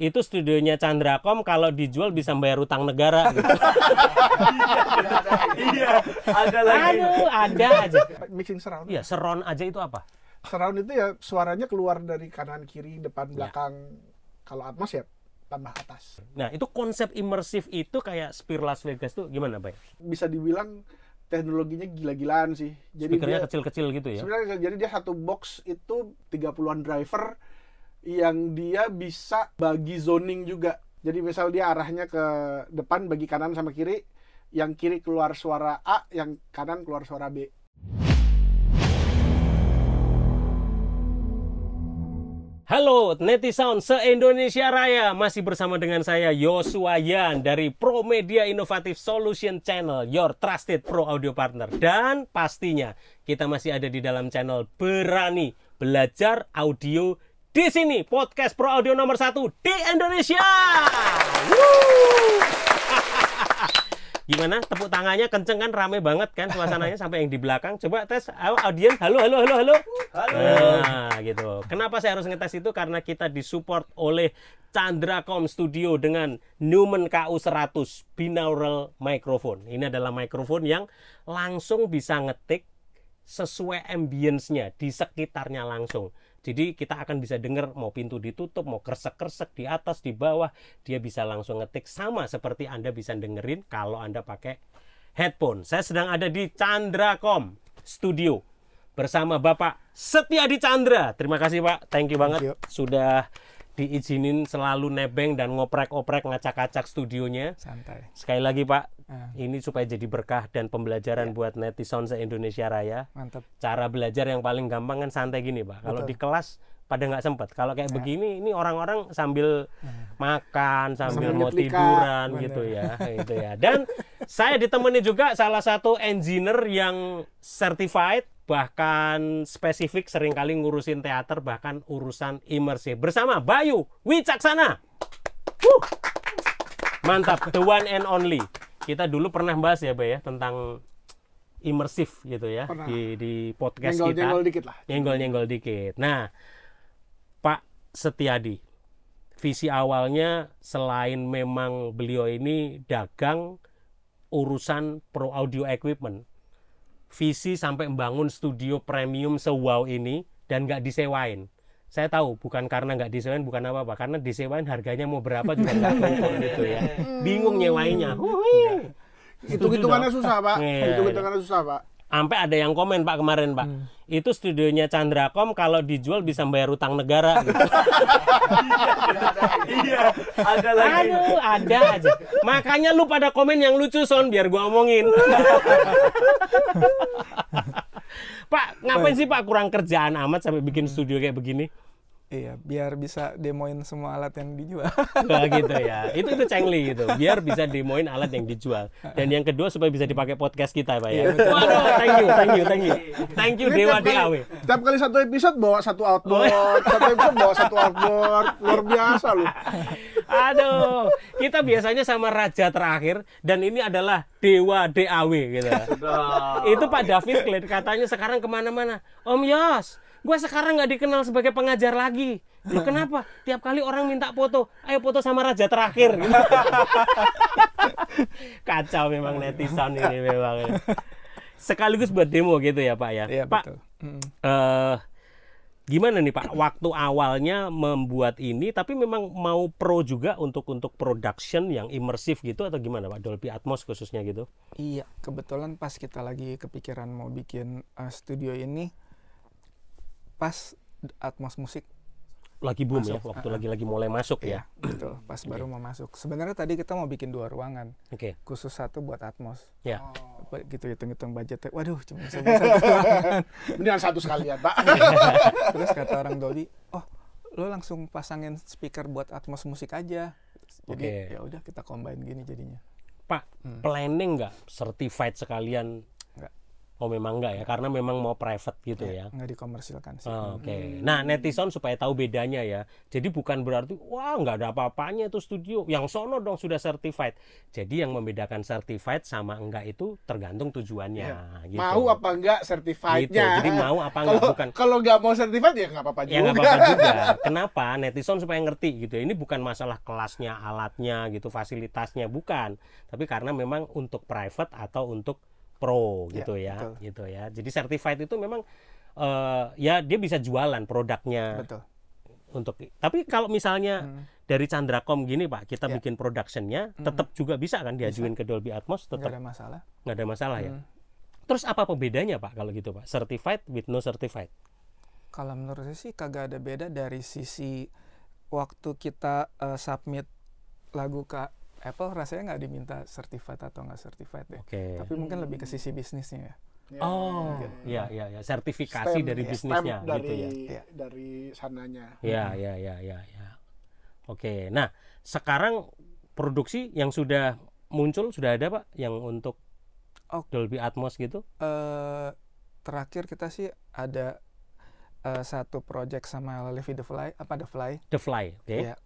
itu studionya Candracom, kalau dijual bisa bayar utang negara gitu. Iya, ada lagi. Aduh, ada aja. Mixing surround. Iya, surround aja itu apa? Surround itu ya suaranya keluar dari kanan, kiri, depan, belakang. Kalau Atmos ya tambah atas. Nah, itu konsep imersif itu kayak Sphere Las Vegas tuh gimana, Bay? Bisa dibilang teknologinya gila-gilaan sih. Jadi Speakernya dia kecil-kecil gitu ya? sebenarnya jadi dia satu box itu 30-an driver yang dia bisa bagi zoning juga. Jadi misal dia arahnya ke depan bagi kanan sama kiri, yang kiri keluar suara A, yang kanan keluar suara B. Halo netizen se-Indonesia Raya, masih bersama dengan saya Yosua Yan dari Pro Media Innovative Solution Channel, your trusted pro audio partner. Dan pastinya kita masih ada di dalam channel Berani Belajar Audio di sini, podcast pro audio nomor 1 di Indonesia. Woo! Gimana? Tepuk tangannya kenceng kan, rame banget kan suasananya sampai yang di belakang. Coba tes, audiens, halo. Halo. Nah, gitu. Kenapa saya harus ngetes itu? Karena kita disupport oleh Candracom Studio dengan Neumann KU100 binaural microphone. Ini adalah microphone yang langsung bisa ngetik sesuai ambience-nya di sekitarnya langsung. Jadi kita akan bisa dengar mau pintu ditutup, mau kresek-kresek di atas, di bawah, dia bisa langsung ngetik sama seperti Anda bisa dengerin kalau Anda pakai headphone. Saya sedang ada di Candracom Studio bersama Bapak Setiadi Chandra. Terima kasih Pak, thank you banget sudah diizinin selalu nebeng dan ngoprek-oprek ngacak-ngacak studionya. Santai. Sekali lagi Pak, ini supaya jadi berkah dan pembelajaran buat netizen se-Indonesia Raya. Mantap. Cara belajar yang paling gampang kan santai gini Pak. Kalau di kelas pada nggak sempat. Kalau kayak begini, ini orang-orang sambil makan, sambil mau tiduran gitu ya. Gitu ya. Dan saya ditemani juga salah satu engineer yang certified, bahkan spesifik seringkali ngurusin teater, bahkan urusan imersif. Bersama Bayu Wicaksana. Mantap, the one and only. Kita dulu pernah bahas ya, Bay, ya, tentang imersif gitu ya di podcast kita. Nyenggol-nyenggol dikit lah. Nyenggol-nyenggol dikit. Nah, Pak Setiadi, visi awalnya selain memang beliau ini dagang urusan pro audio equipment, visi sampai membangun studio premium se-wow ini dan nggak disewain. Saya tahu bukan karena nggak disewain, bukan apa-apa, karena disewain harganya mau berapa juga nggak tahu gitu ya. Bingung nyewainnya. Hitung-hitungannya susah Pak. Hitung-hitungannya susah Pak. Sampai ada yang komen Pak kemarin Pak, itu studionya Candracom kalau dijual bisa bayar utang negara gitu. Iya, ada lagi. Aduh, ada aja. Makanya lu pada komen yang lucu Son, biar gua omongin. Pak, ngapain sih Pak kurang kerjaan amat sampai bikin studio kayak begini? Iya, biar bisa demoin semua alat yang dijual. Nah, gitu ya. Itu cengli gitu. Biar bisa demoin alat yang dijual. Dan yang kedua supaya bisa dipakai podcast kita, Pak ya. Waduh, thank you. Thank you Dewa DAW. Tiap kali satu episode bawa satu outboard, satu episode bawa satu outboard. Luar biasa loh. Aduh, kita biasanya sama raja terakhir dan ini adalah Dewa DAW gitu. Itu Pak David Kled katanya sekarang kemana-mana. Om Yos, gue sekarang nggak dikenal sebagai pengajar lagi. Loh, kenapa? Tiap kali orang minta foto, ayo foto sama raja terakhir. Kacau memang netizen ini memang. Sekaligus buat demo gitu ya Pak ya. Iya, Pak, betul. gimana nih Pak waktu awalnya membuat ini, tapi memang mau pro juga untuk production yang imersif gitu atau gimana Pak? Dolby Atmos khususnya gitu? Iya, kebetulan pas kita lagi kepikiran mau bikin studio ini, pas Atmos musik lagi boom masuk, ya, waktu lagi mulai masuk ya. Betul, pas baru mau masuk. Sebenarnya tadi kita mau bikin 2 ruangan. Oke. Khusus satu buat Atmos. Ya. Gitu hitung-hitung budgetnya. Waduh, cuma bisa satu ruangan. Mendingan satu sekalian Pak. Terus kata orang Dolby, "Oh, lo langsung pasangin speaker buat Atmos musik aja." Jadi ya udah kita combine gini jadinya. Pak, planning nggak certified sekalian? Nggak. Oh memang enggak ya, karena memang mau private gitu ya. Nggak dikomersilkan sih. Oke. Nah, netizen supaya tahu bedanya ya. Jadi bukan berarti wah nggak ada apa-apanya itu studio. Yang sono dong sudah certified. Jadi yang membedakan certified sama enggak itu tergantung tujuannya. Gitu. Mau apa enggak certified-nya. Gitu. Jadi mau apa enggak bukan. Kalau nggak mau certified ya nggak apa-apa juga. Ya nggak apa-apa juga. Kenapa? Netizen supaya ngerti gitu. Ini bukan masalah kelasnya, alatnya gitu, fasilitasnya bukan. Tapi karena memang untuk private atau untuk pro gitu ya, betul. gitu ya. Jadi certified itu memang ya dia bisa jualan produknya. Betul. Tapi kalau misalnya dari Candracom gini Pak, kita bikin productionnya, tetap juga bisa kan diajuin ke Dolby Atmos, tetap Nggak ada masalah. nggak ada masalah ya. Terus apa pembedanya Pak kalau gitu Pak? Certified with no certified? Kalau menurut saya sih kagak ada beda dari sisi waktu kita submit lagu ke Apple, rasanya nggak diminta certified atau nggak certified ya. Oke. Tapi mungkin lebih ke sisi bisnisnya ya. Oh, ya, sertifikasi Stamp, dari bisnisnya stamp gitu ya. Dari sananya. Ya. Oke. Nah, sekarang produksi yang sudah muncul sudah ada Pak yang untuk Dolby Atmos gitu? Terakhir kita sih ada satu project sama Levi The Fly, The Fly, oke. Ya.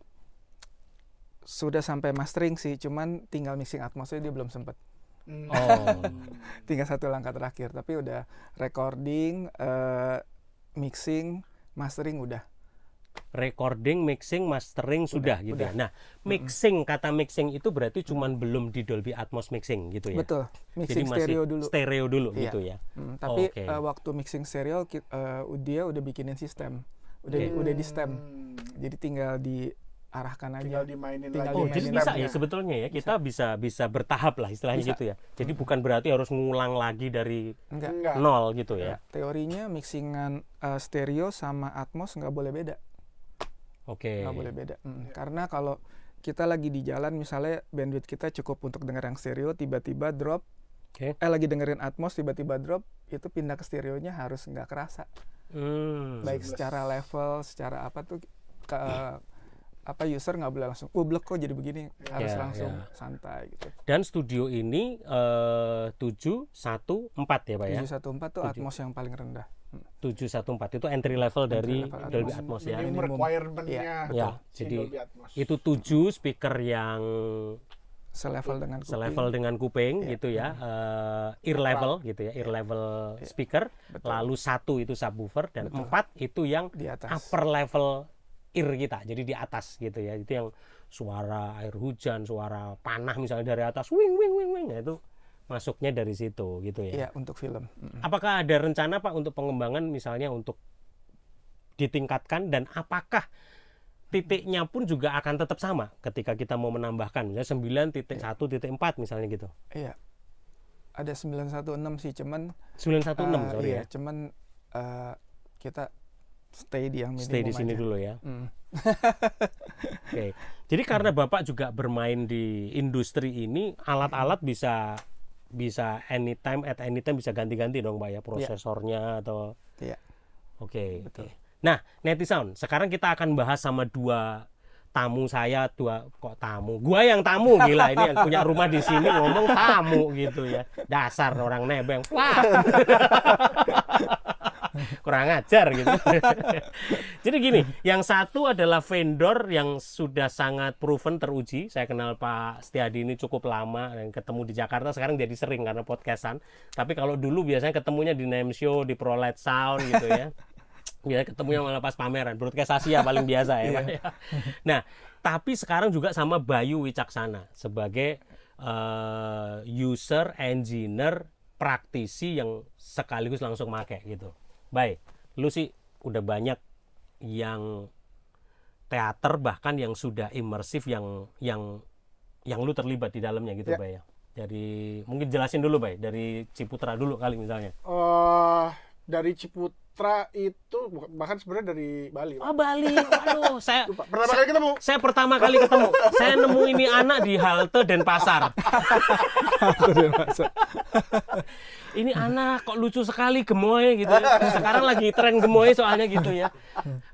Sudah sampai mastering sih, cuman tinggal mixing Atmosnya dia belum sempet. Oh. Tinggal satu langkah terakhir, tapi udah recording, mixing, mastering udah. Recording, mixing, mastering sudah gitu ya. Nah, kata mixing itu berarti cuman belum di Dolby Atmos mixing gitu ya. Betul. Jadi Mixing stereo dulu. Stereo dulu Iya. gitu ya. Tapi Oke. waktu mixing stereo dia udah bikinin sistem. Udah di stem. Jadi tinggal diarahkan aja. Tinggal dimainin Tinggal lagi. Oh, jadi dimainin bisa lagi. ya sebetulnya ya. Kita bisa bertahap lah istilahnya Bisa. gitu ya. Jadi bukan berarti harus ngulang lagi dari Enggak. nol gitu ya. Teorinya mixingan stereo sama Atmos nggak boleh beda. Oke. Nggak boleh beda. Karena kalau kita lagi di jalan misalnya bandwidth kita cukup untuk denger yang stereo, tiba-tiba drop. Oke. Lagi dengerin Atmos tiba-tiba drop, itu pindah ke stereonya harus nggak kerasa. Baik secara level, secara apa tuh user nggak boleh langsung blek kok jadi begini, harus langsung santai gitu. Dan studio ini 714 ya Pak ya? 714 tuh Atmos yang paling rendah. 714 itu entry level dari level Dolby Atmos. Atmos ya. Minimum requirement-nya Ya, si jadi Dolby Atmos. itu 7 speaker yang Selevel dengan kuping. selevel dengan kuping gitu ya, ear level gitu ya, ear level speaker. Betul. Lalu 1 itu subwoofer dan 4 itu yang Di atas. upper level ear kita, jadi di atas gitu ya. Itu yang suara air hujan, suara panah misalnya dari atas, wing wing wing wing, nah, itu masuknya dari situ gitu ya. Iya, untuk film. Apakah ada rencana Pak untuk pengembangan misalnya untuk ditingkatkan, dan apakah titiknya pun juga akan tetap sama ketika kita mau menambahkan misalnya 9.1.4 misalnya gitu? Iya. Ada 916 sih, cuman 916 sorry iya, ya. cuman kita stay di yang minimum Stay di sini aja. dulu ya. Oke. Jadi karena Bapak juga bermain di industri ini, alat-alat bisa anytime at anytime bisa ganti-ganti dong Pak ya, prosesornya atau. Iya. Oke. Betul. Nah, Netisound, sekarang kita akan bahas sama dua tamu saya, gua yang tamu, gila, ini yang punya rumah di sini ngomong tamu gitu ya. Dasar orang nebeng. Wah. Kurang ajar gitu. Jadi gini, yang satu adalah vendor yang sudah sangat proven, teruji. Saya kenal Pak Setiadi ini cukup lama dan ketemu di Jakarta, sekarang jadi sering karena podcastan. Tapi kalau dulu biasanya ketemunya di Name Show, di ProLight Sound gitu ya. Biasanya ketemunya malah pas pameran, Broadcast Asia paling biasa ya Pak. Nah, tapi sekarang juga sama Bayu Wicaksana sebagai user, engineer, praktisi yang sekaligus langsung make gitu. Baik, lu sih udah banyak yang teater bahkan yang sudah imersif yang lu terlibat di dalamnya gitu, Bay ya. Jadi mungkin jelasin dulu, Bay, dari Ciputra dulu kali misalnya. Dari Ciputra itu bahkan sebenarnya dari Bali. Oh, Bali. Waduh, saya pertama kali ketemu. Saya nemu ini anak di halte Denpasar. Ini anak kok lucu sekali, gemoy gitu ya. Sekarang lagi tren gemoy soalnya gitu ya.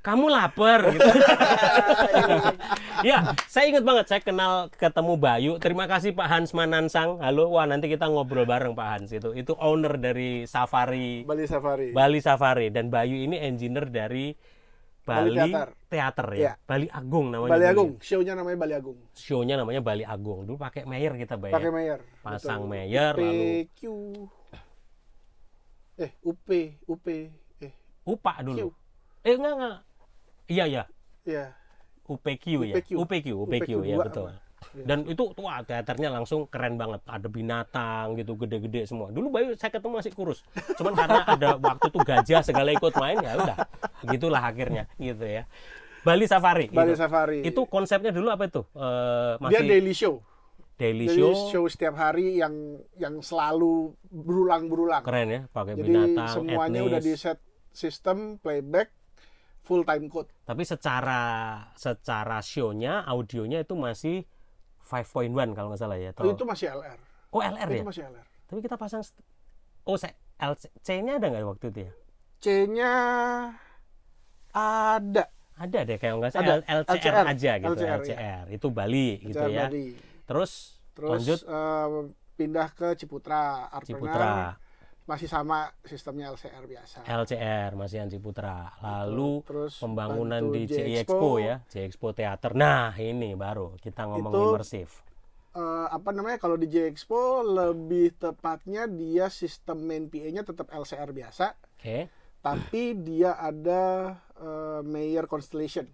Kamu lapar gitu. Ya, saya ingat banget saya ketemu Bayu. Terima kasih Pak Hans Manansang. Halo, wah nanti kita ngobrol bareng Pak Hans itu. Itu owner dari Safari Bali Safari. dan Bayu ini engineer dari Bali Theater ya. Iya. Bali Agung namanya. Bali dulu. Agung, show-nya namanya Bali Agung. Show-nya namanya Bali Agung. Dulu pakai Mayer kita bayar. Pakai Mayer. Pasang Betul. Mayer lalu UP, UPA dulu. Q. Enggak. Iya. Ya. UPQ ya. UPQ ya dua betul. apa? Ya. Dan itu wah teaternya langsung keren banget. Ada binatang gitu gede-gede semua. Dulu Bayu saya ketemu masih kurus. Cuman karena ada waktu tuh gajah segala ikut main ya udah. Begitulah akhirnya gitu ya. Bali Safari. Bali gitu. Safari. Itu konsepnya dulu apa itu? Dia daily show. Daily Jadi show. show setiap hari yang selalu berulang-berulang. Keren ya, pakai Jadi binatang, semuanya etnis. udah di set sistem playback full time code. Tapi secara show-nya, audionya itu masih 5.1 kalau nggak salah ya. Oh, itu masih LR. Oh, LR ya? Itu masih LR. Tapi kita pasang C-nya ada nggak waktu itu ya? C-nya ada. Ada deh kayak nggak salah Ada. LCR aja gitu. LCR, LCR. Itu Bali gitu LCR ya. Bali. Terus lanjut Pindah ke Ciputra, Artpreneur. Ciputra. Masih sama sistemnya LCR biasa. LCR Masian Ciputra. Lalu Terus pembangunan bantu di J Expo ya, J Expo Theater. Nah, ini baru kita ngomong Itu, imersif. Kalau di J Expo lebih tepatnya dia sistem main PA-nya tetap LCR biasa, Oke. tapi dia ada Mayer Constellation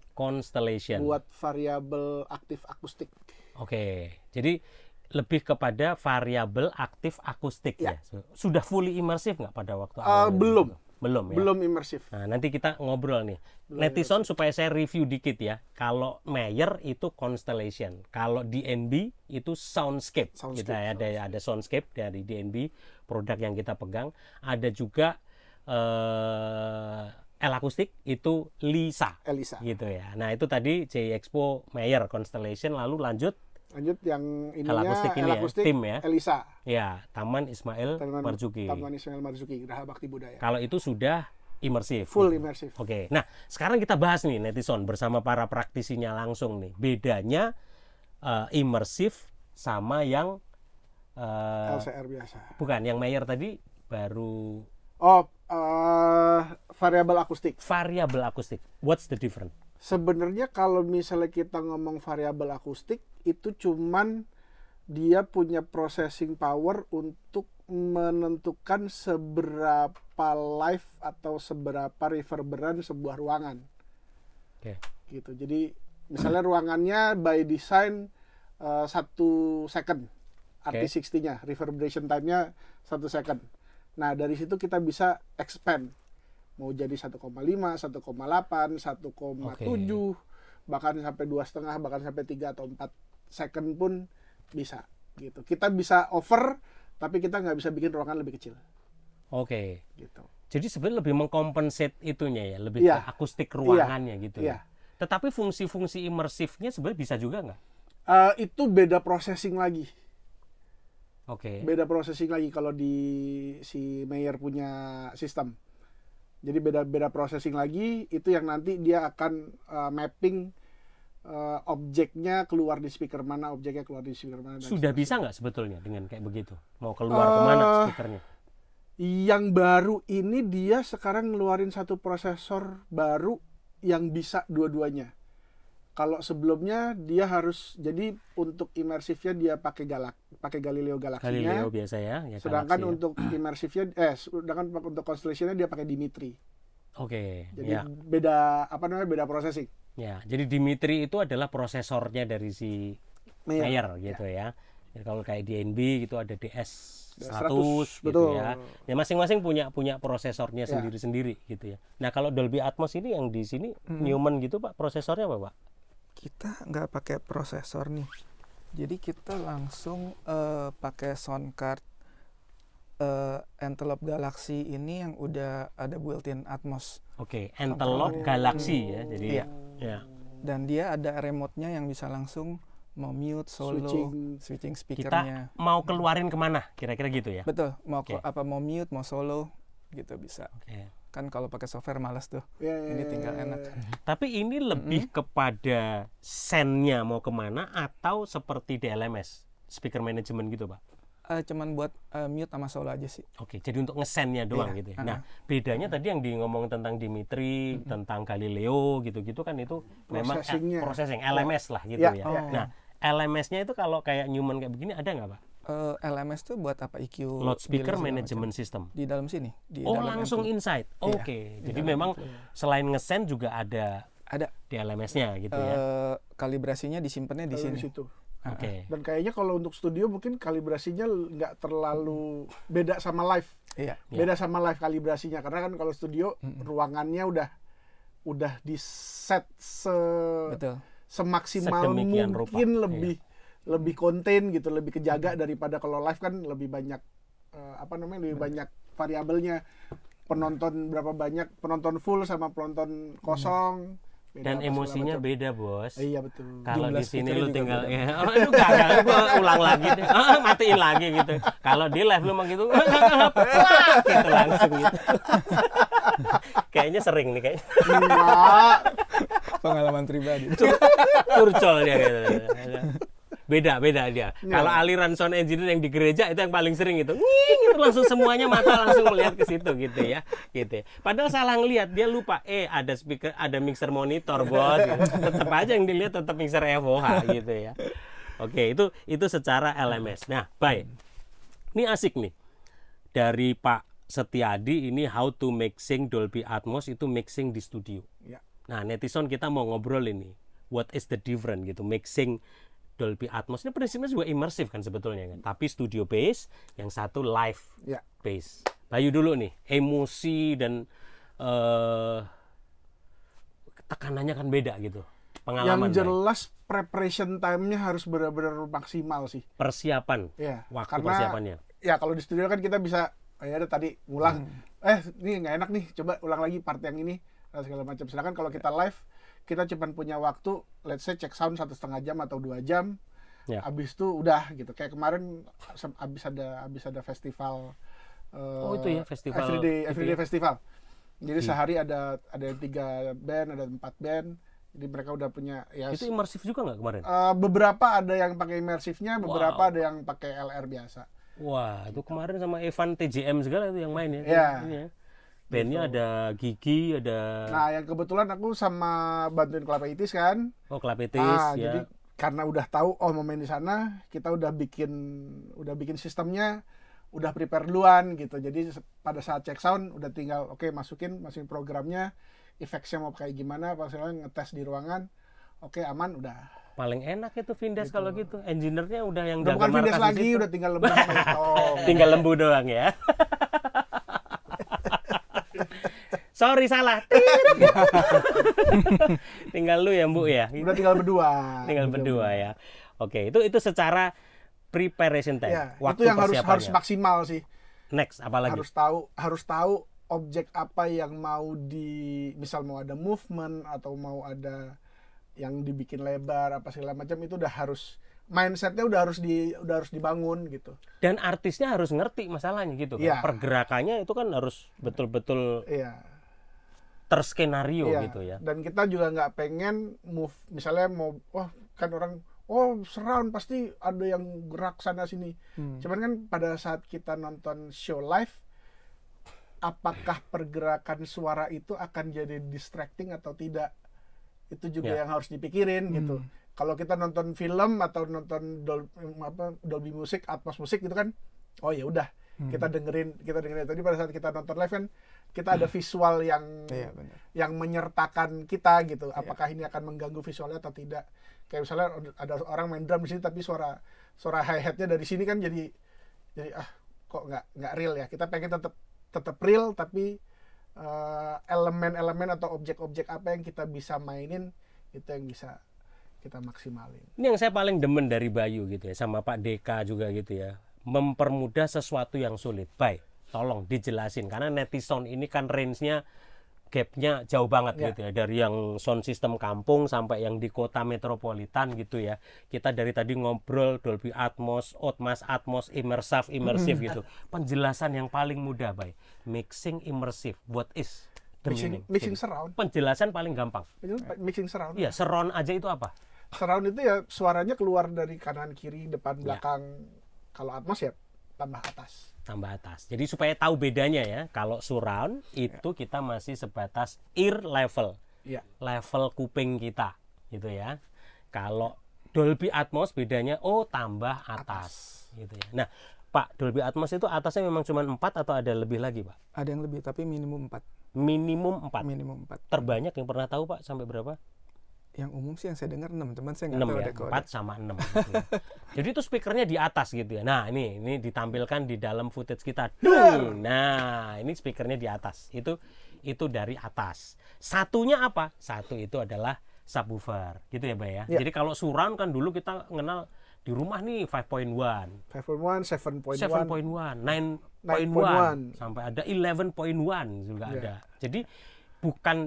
buat variabel aktif akustik. Oke. Jadi lebih kepada variabel aktif akustik ya. Ya. Sudah fully imersif nggak pada waktu awal? Belum. Belum ya. Belum imersif. Nah, nanti kita ngobrol nih. Netizen supaya saya review dikit ya. Kalau Mayer itu Constellation, kalau DNB itu Soundscape. Soundscape, Kita ada Soundscape dari DNB, produk yang kita pegang. Ada juga L akustik itu Lisa. Elisa. Gitu ya. Nah, itu tadi J Expo Mayer Constellation, lalu lanjut yang ininya L-akustik ini ya, tim ya. Elisa. ya Taman Ismail Marzuki. Taman Ismail Marzuki, Geraha Bakti Budaya. Kalau itu sudah imersif. Full gitu. imersif. Oke. Nah, sekarang kita bahas nih netizen bersama para praktisinya langsung nih. Bedanya imersif sama yang LCR biasa. bukan yang Mayer tadi baru Variabel akustik. variabel akustik. What's the difference? Sebenarnya kalau misalnya kita ngomong variabel akustik itu cuman dia punya processing power untuk menentukan seberapa live atau seberapa reverberan sebuah ruangan. Oke. Gitu. Jadi misalnya ruangannya by design 1 second RT60-nya, reverberation time-nya 1 second. Nah, dari situ kita bisa expand. Mau jadi 1,5, 1,8, 1,7, bahkan sampai 2,5, bahkan sampai 3 atau 4 second pun bisa. Gitu. Kita bisa over, tapi kita nggak bisa bikin ruangan lebih kecil. Oke. Gitu. Jadi sebenarnya lebih mengkompensate itunya ya, lebih Iya. ke akustik ruangannya gitu Iya. ya. Tetapi fungsi-fungsi imersifnya sebenarnya bisa juga nggak? Itu beda processing lagi. Oke. Beda processing lagi kalau di si Mayer punya sistem. Jadi beda processing lagi, itu yang nanti dia akan mapping objeknya keluar di speaker mana, objeknya keluar di speaker mana. Sudah bisa nggak sebetulnya dengan kayak begitu? Mau keluar kemana speakernya? Yang baru ini dia sekarang ngeluarin satu prosesor baru yang bisa dua-duanya. Kalau sebelumnya dia harus, jadi untuk imersifnya dia pakai Galileo Galaxy-nya. Galileo biasa ya. Sedangkan Galaxy ya. untuk imersifnya, sedangkan untuk Constellation-nya dia pakai Dimitri. Oke. Jadi Ya. beda processing. Ya. Jadi Dimitri itu adalah prosesornya dari si Mayer gitu ya. Jadi kalau kayak DNB gitu ada DS100 gitu betul. ya. Ya masing-masing punya prosesornya sendiri-sendiri gitu ya. Nah, kalau Dolby Atmos ini yang di sini Newman gitu Pak, prosesornya apa Pak? Kita nggak pakai prosesor nih. Jadi kita langsung pakai sound card Antelope Galaxy ini yang udah ada built-in Atmos. Oke, Antelope Galaxy ya. Jadi Iya. ya. Dan dia ada remote-nya yang bisa langsung mau mute, solo, switching speakernya. Kita mau keluarin kemana? Kira-kira gitu ya. Betul, mau Oke. mau mute, mau solo gitu bisa. Oke. Kan kalau pakai software malas tuh. Ya, Ini tinggal enak. Tapi ini lebih kepada sennya mau kemana atau seperti DLMS, speaker management gitu, Pak? Cuman buat mute sama solo aja sih. Oke, jadi untuk ngesennya doang Iya. gitu ya. Nah, bedanya tadi yang ngomong tentang Dimitri, tentang Galileo gitu-gitu kan itu memang Processing-nya. processing LMS lah gitu Ya, ya. ya, Nah, LMS-nya itu kalau kayak Newman kayak begini ada nggak, Pak? LMS tuh buat apa? EQ, Loudspeaker delay segala management macam. system. Di dalam sini. Di Oh, dalam langsung ampli. inside. Iya, Oke. di Jadi dalam memang ampli. selain ngesen juga ada Ada. di LMS-nya gitu ya. Kalibrasinya disimpannya di Kalau sini. situ. Oke. Dan kayaknya kalau untuk studio mungkin kalibrasinya nggak terlalu beda sama live. Iya. Beda sama live kalibrasinya karena kan kalau studio ruangannya udah di set Betul. semaksimal Sedemikian mungkin rupa, lebih contain gitu, lebih kejaga daripada kalau live kan lebih banyak lebih banyak variabelnya. Penonton berapa banyak, penonton full sama penonton kosong. Beda Dan apa segala emosinya macam. beda, Bos. Iya betul. Kalau Jumlah di sini speakernya lu juga tinggal beda. ya, oh, lu gak, gua ulang lagi deh. Matiin lagi gitu. Kalau di live lu mah gitu, gitu langsung gitu. Kayaknya sering nih kayaknya. Enggak. Pengalaman pribadi. Curcol dia gitu. Beda dia. Kalau aliran sound engineer yang di gereja itu yang paling sering itu. Nging, itu langsung semuanya mata langsung melihat ke situ gitu ya. Gitu. Padahal salah ngelihat, dia lupa ada speaker, ada mixer monitor, Bos. Gitu. Tetap aja yang dilihat tetap mixer FOH gitu ya. Oke, itu secara LMS. Nah, baik. Ini asik nih. Dari Pak Setiadi ini how to mixing Dolby Atmos itu mixing di studio. Ya. Nah, netizen kita mau ngobrol ini. What is the difference gitu mixing Dolby Atmos ini prinsipnya juga imersif kan sebetulnya kan. Tapi studio base, yang satu live Ya. base. Bayu dulu nih, emosi dan tekanannya kan beda gitu. Pengalaman. Yang Bay. jelas preparation time-nya harus benar-benar maksimal sih. Persiapan. Ya, Waktu karena persiapannya. ya kalau di studio kan kita bisa ya ada tadi ngulang. Ini nggak enak nih, coba ulang lagi part yang ini dan segala macam. Sedangkan kalau kita live, kita cuma punya waktu, let's say cek sound 1,5 jam atau 2 jam. Ya. Abis itu udah gitu. Kayak kemarin abis ada festival. Itu ya, festival Everyday itu ya. Festival. Jadi sehari ada 3 band, ada 4 band. Jadi mereka udah punya ya Itu imersif juga nggak kemarin? beberapa ada yang pakai imersifnya, beberapa Wow. ada yang pakai LR biasa. Wah, itu kemarin sama Evan TJM segala itu yang main ya. Iya. Ini ya. Bandnya ada Gigi, ada Nah, yang kebetulan aku sama bantuin Kelapa Itis kan. Klapetis ya. Jadi karena udah tahu mau main di sana, kita udah bikin sistemnya, udah prepare duluan gitu. Jadi pada saat cek sound udah tinggal masukin programnya, effects-nya mau kayak gimana, misalnya ngetes di ruangan. Oke, aman udah. Paling enak itu Vindes kalau gitu. Engineer-nya udah yang Udah jaga bukan Vindes markas di lagi, situ. udah tinggal lembu sama Itong. Tinggal lembu doang ya. Sorry salah. Tinggal lu ya, Bu ya. Udah tinggal berdua. Tinggal berdua ya. Oke, itu secara preparation time. Ya, Waktu itu yang harus persiapannya. maksimal sih. Next, apalagi? Harus tahu objek apa yang mau misal mau ada movement atau mau ada yang dibikin lebar apa segala macam, itu udah harus mindsetnya udah harus dibangun gitu. Dan artisnya harus ngerti masalahnya gitu kan. Iya. Pergerakannya itu kan harus betul-betul Iya. terskenario Iya. gitu ya. Dan kita juga nggak pengen move, misalnya kan orang surround pasti ada yang gerak sana sini. Cuman kan pada saat kita nonton show live, apakah pergerakan suara itu akan jadi distracting atau tidak? Itu juga Ya. yang harus dipikirin gitu. Kalau kita nonton film atau nonton Dolby Music, Atmos Musik gitu kan, oh ya udah, kita dengerin. Tadi pada saat kita nonton live kan kita ada visual yang Iya, benar. yang menyertakan kita gitu. Apakah ini akan mengganggu visualnya atau tidak? Kayak misalnya ada orang main drum di sini tapi suara hi-hatnya dari sini kan jadi kok nggak real ya. Kita pengen tetap real tapi elemen-elemen atau objek-objek apa yang kita bisa mainin itu yang bisa kita maksimalin. Ini yang saya paling demen dari Bayu gitu ya, sama Pak Deka juga gitu ya. Mempermudah sesuatu yang sulit. Baik, tolong dijelasin. Karena netizen ini kan range-nya gapnya jauh banget Ya. gitu ya, dari yang sound system kampung sampai yang di kota metropolitan gitu ya. Kita dari tadi ngobrol Dolby Atmos, Atmos, immersive gitu. Penjelasan yang paling mudah, Bay. Mixing immersive, what is the meaning? Mixing Jadi, surround. penjelasan paling gampang. Mixing surround. Iya, surround aja itu apa? Surround itu ya suaranya keluar dari kanan kiri depan Ya. belakang. Kalau Atmos ya tambah atas. Tambah atas. Jadi supaya tahu bedanya ya, kalau surround itu kita masih sebatas ear level. Iya. Level kuping kita gitu ya. Kalau Dolby Atmos bedanya tambah atas gitu ya. Nah, Pak, Dolby Atmos itu atasnya memang cuma 4 atau ada lebih lagi, Pak? Ada yang lebih tapi minimum 4. Minimum 4. Minimum 4. Terbanyak yang pernah tahu, Pak, sampai berapa? Yang umum sih yang saya dengar 6, teman saya 6 nggak tahu ya, ada kode. 4 sama 6 gitu ya. Jadi itu speakernya di atas gitu ya. Nah, ini ditampilkan di dalam footage kita. Dung! Nah, ini speakernya di atas. Itu dari atas. Satunya apa? Satu itu adalah subwoofer. Gitu ya, Bay ya. Ya. Jadi kalau surround kan dulu kita kenal di rumah nih 5.1, 5.1, 7.1. 7.1, 9.1, 9.1. sampai ada 11.1 juga Ya. ada. Jadi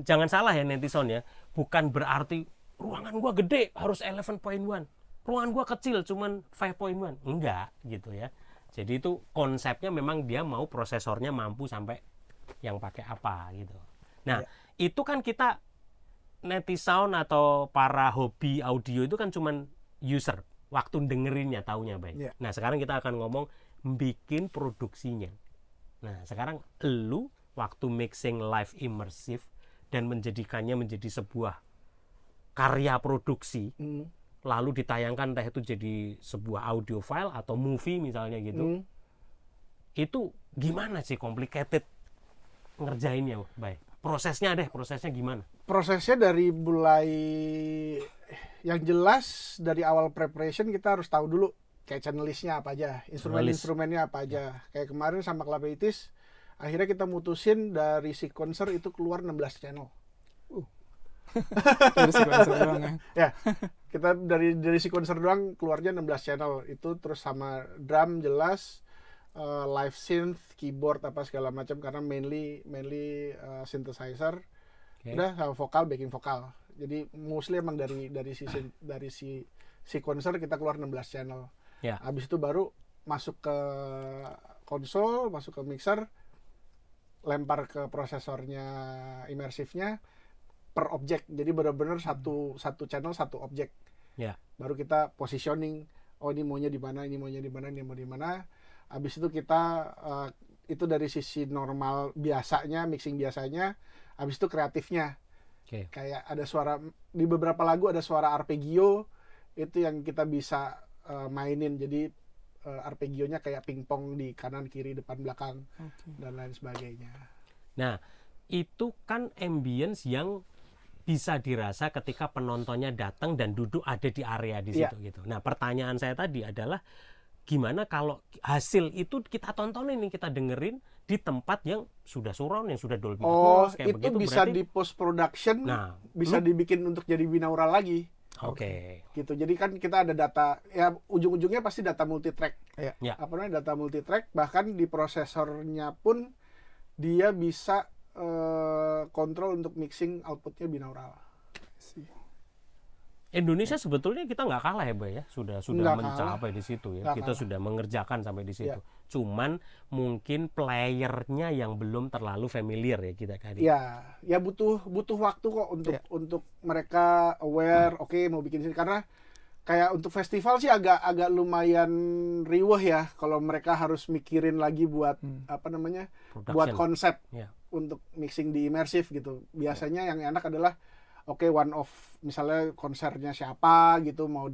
jangan salah ya netizen ya. Bukan berarti ruangan gua gede harus 11.1. Ruangan gua kecil cuman 5.1. Enggak gitu ya. Jadi itu konsepnya memang dia mau prosesornya mampu sampai yang pakai apa gitu. Nah, itu kan kita netizen atau para hobi audio itu kan cuman user, waktu dengerinnya taunya baik. Ya. Nah, sekarang kita akan ngomong bikin produksinya. Nah, sekarang lu waktu mixing live immersive dan menjadikannya menjadi sebuah karya produksi, lalu ditayangkan entah itu jadi sebuah audio file atau movie misalnya gitu, itu gimana sih complicated ngerjainnya, Bay? Prosesnya gimana? Prosesnya dari mulai yang jelas dari awal preparation kita harus tahu dulu kayak channel listnya apa aja, instrumennya apa aja. Kayak kemarin sama Clapeitis, akhirnya kita mutusin dari sequencer itu keluar 16 channel. Dari sequencer doang ya. Ya, kita dari sequencer doang keluarnya 16 channel itu, terus sama drum jelas, live synth, keyboard apa segala macam karena mainly synthesizer. Okay. Udah sama vokal, backing vokal. Jadi mostly emang dari si sequencer kita keluar 16 channel. Ya. Habis itu baru masuk ke konsol, masuk ke mixer, lempar ke prosesornya immersifnya per objek. Jadi benar-benar satu channel satu objek. Ya. Baru kita positioning, oh ini maunya di mana, ini maunya di mana, ini mau di mana. Habis itu kita itu dari sisi normal biasanya, mixing biasanya. Habis itu kreatifnya. Okay. Kayak ada suara di beberapa lagu ada suara arpeggio, itu yang kita bisa mainin. Jadi arpeggionya kayak pingpong di kanan, kiri, depan, belakang, dan lain sebagainya. Nah, itu kan ambience yang bisa dirasa ketika penontonnya datang dan duduk ada di area di situ gitu. Nah, pertanyaan saya tadi adalah gimana kalau hasil itu kita tontonin nih, kita dengerin di tempat yang sudah surround, yang sudah Dolby Atmos kayak itu begitu, bisa berarti di post production, Nah, bisa dibikin untuk jadi binaural lagi. Oke. Gitu. Jadi kan kita ada data, ya ujung-ujungnya pasti data multitrack. Ya. Apa namanya, data multitrack, bahkan di prosesornya pun dia bisa kontrol untuk mixing outputnya binaural. Indonesia sebetulnya kita nggak kalah ya, Bay ya. Sudah Nggak mencapai di situ ya. Nggak Kita kalah. sudah mengerjakan sampai di situ. Ya. Cuman mungkin playernya yang belum terlalu familiar ya kita kali. Ya butuh waktu kok untuk mereka aware, oke, mau bikin sini, karena kayak untuk festival sih agak lumayan riweh ya kalau mereka harus mikirin lagi buat apa namanya? Production. Buat konsep Ya. untuk mixing di immersive gitu. Biasanya yang enak adalah one off, misalnya konsernya siapa gitu, mau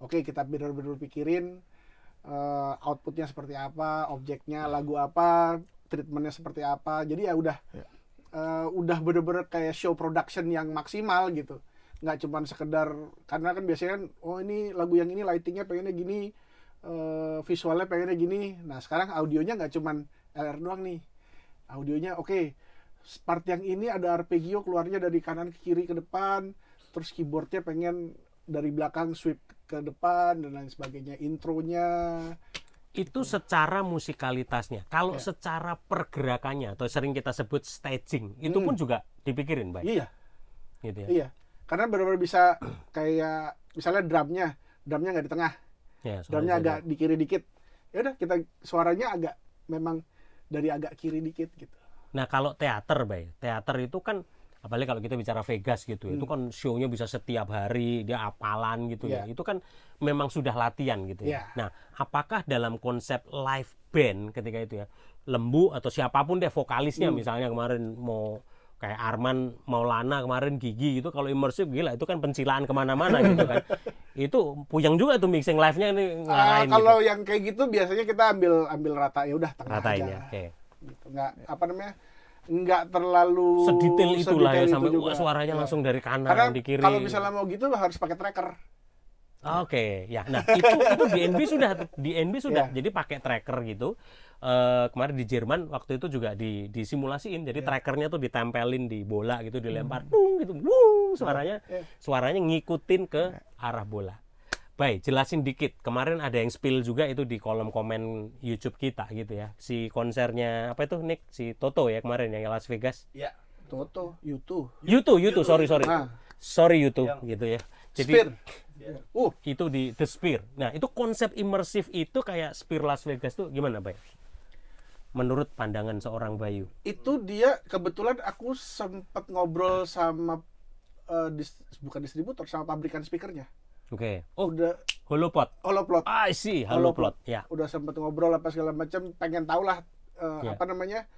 kita bener-bener pikirin outputnya seperti apa, objeknya lagu apa, treatmentnya seperti apa. Jadi ya udah bener-bener kayak show production yang maksimal gitu. Nggak cuma sekedar, karena kan biasanya ini lagu yang ini lightingnya pengennya gini, visualnya pengennya gini. Nah sekarang audionya nggak cuma LR doang nih, audionya part yang ini ada arpeggio keluarnya dari kanan ke kiri ke depan, terus keyboardnya pengen dari belakang sweep ke depan dan lain sebagainya, intronya Itu secara musikalitasnya. Kalau secara pergerakannya atau sering kita sebut staging, itu pun juga dipikirin, Bay. Iya. Gitu ya. Iya. Karena benar-benar bisa kayak misalnya drumnya nggak di tengah, Ya, drumnya soalnya agak di kiri dikit. Ya udah kita suaranya agak memang dari agak kiri dikit gitu. Nah, kalau teater, Bay. Teater itu kan apalagi kalau kita bicara Vegas gitu, itu kan show-nya bisa setiap hari, dia apalan gitu ya. Itu kan memang sudah latihan gitu ya. Nah, apakah dalam konsep live band ketika itu ya, Lembu atau siapapun deh vokalisnya misalnya kemarin mau kayak Arman Maulana kemarin Gigi gitu, kalau imersif gila itu kan pencilaan kemana-mana gitu kan. Itu puyeng juga tuh mixing live-nya ini ngarahin Kalau gitu. yang kayak gitu biasanya kita ambil rata, ya udah tengah Ratain aja. ya. Oke. Gitu. Nggak terlalu Sedetail itulah ya sedetail sampai itu juga. suaranya Iya. langsung dari kanan Karena di kiri. kalau misalnya mau gitu harus pakai tracker. Oke, ya. Nah, itu DNB sudah. Jadi pakai tracker gitu. Kemarin di Jerman waktu itu juga disimulasiin. Jadi trackernya tuh ditempelin di bola gitu, dilempar, gitu, suaranya ngikutin ke arah bola. Baik, jelasin dikit. Kemarin ada yang spill juga itu di kolom komen YouTube kita gitu ya. Si konsernya apa itu Nick? Si Toto ya kemarin yang Las Vegas. Ya. Toto, YouTube. YouTube, sorry. Nah. Sorry YouTube gitu ya. Jadi Sphere. itu di The Sphere. Nah, itu konsep imersif itu kayak Sphere Las Vegas tuh gimana, Bay? Menurut pandangan seorang Bayu. Itu dia kebetulan aku sempat ngobrol sama bukan distributor, sama pabrikan speakernya. Oke. Oh, Udah Holoplot. Holoplot. I see, Holoplot. Ya. Udah sempat ngobrol apa segala macam, pengen tahu lah apa namanya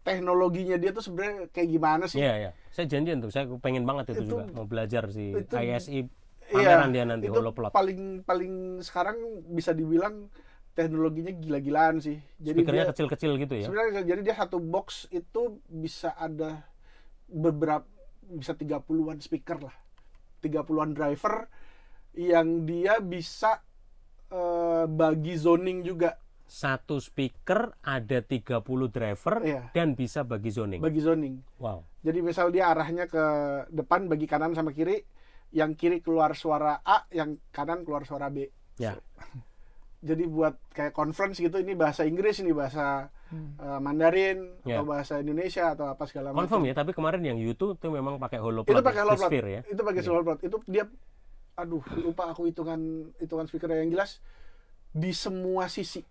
teknologinya dia tuh sebenarnya kayak gimana sih. Iya, iya. Saya janjian tuh, saya pengen banget itu juga mau belajar si itu- ISI pameran dia nanti itu Holoplot. paling sekarang bisa dibilang teknologinya gila-gilaan sih. Jadi Speakernya dia kecil-kecil gitu ya. sebenarnya jadi dia satu box itu bisa ada beberapa, bisa 30-an speaker lah. 30-an driver yang dia bisa bagi zoning juga. Satu speaker ada 30 driver Iya. dan bisa bagi zoning. Bagi zoning. Wow. Jadi misal dia arahnya ke depan bagi kanan sama kiri, yang kiri keluar suara A, yang kanan keluar suara B. Ya. Jadi buat kayak conference gitu, ini bahasa Inggris, ini bahasa Mandarin, Ya. atau bahasa Indonesia atau apa segala macam. Confirm ya, tapi kemarin yang YouTube tuh memang pakai Holoplot. Itu pakai The Holoplot. Sphere ya. Itu pakai Holoplot. Itu dia, aduh lupa aku hitungan speakernya, yang jelas di semua sisi.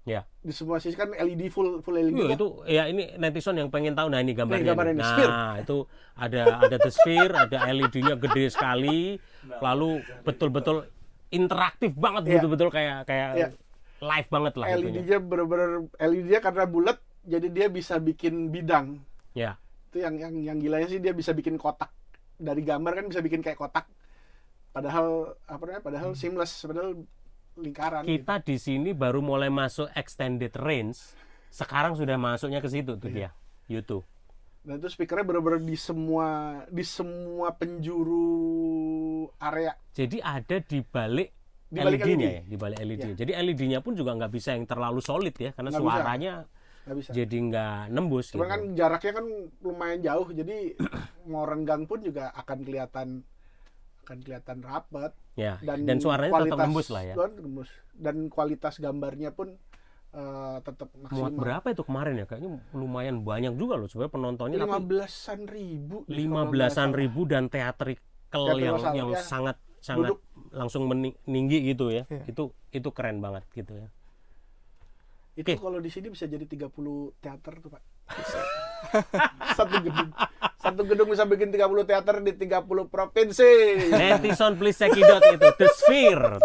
Ya. Di semua sisi kan LED full LED. Iya, kan? itu ya ini netizen yang pengen tahu. Nah, ini gambarnya. gambarnya nih. nih, Sphere. Nah, itu ada The Sphere, ada LED-nya gede sekali. Lalu betul-betul interaktif banget, Iya. betul-betul kayak Iya. live banget lah itunya. LED-nya bener-bener, LED-nya karena bulat, jadi dia bisa bikin bidang. Ya. Itu yang gilanya sih, dia bisa bikin kotak. Dari gambar kan bisa bikin kayak kotak. Padahal apa namanya? Padahal seamless, padahal lingkaran. Kita di sini baru mulai masuk extended range. Sekarang sudah masuknya ke situ tuh dia. YouTube. Dan itu speakernya bener-bener di semua penjuru area. Jadi ada di balik Di balik LED-nya LED. ya, di balik LED. Ya. Jadi LED-nya pun juga nggak bisa yang terlalu solid ya, karena Nggak bisa. suaranya Nggak bisa. jadi nggak nembus. Cuma gitu. kan jaraknya kan lumayan jauh, jadi mau renggang pun juga akan kelihatan rapat. Ya, dan suaranya tetap nembus lah ya. Nembus. Dan kualitas gambarnya pun tetap Muat maksimal. berapa itu kemarin ya? Kayaknya lumayan banyak juga loh sebenarnya penontonnya. 15-an ribu. 15-an ribu dan theatrical yang ya. sangat Duduk. langsung meninggi gitu ya. Iya. Itu keren banget gitu ya. Itu Oke. kalau di sini bisa jadi 30 teater tuh, Pak. Bisa. Satu gedung bisa bikin 30 teater di 30 provinsi. Netizen please check it out itu The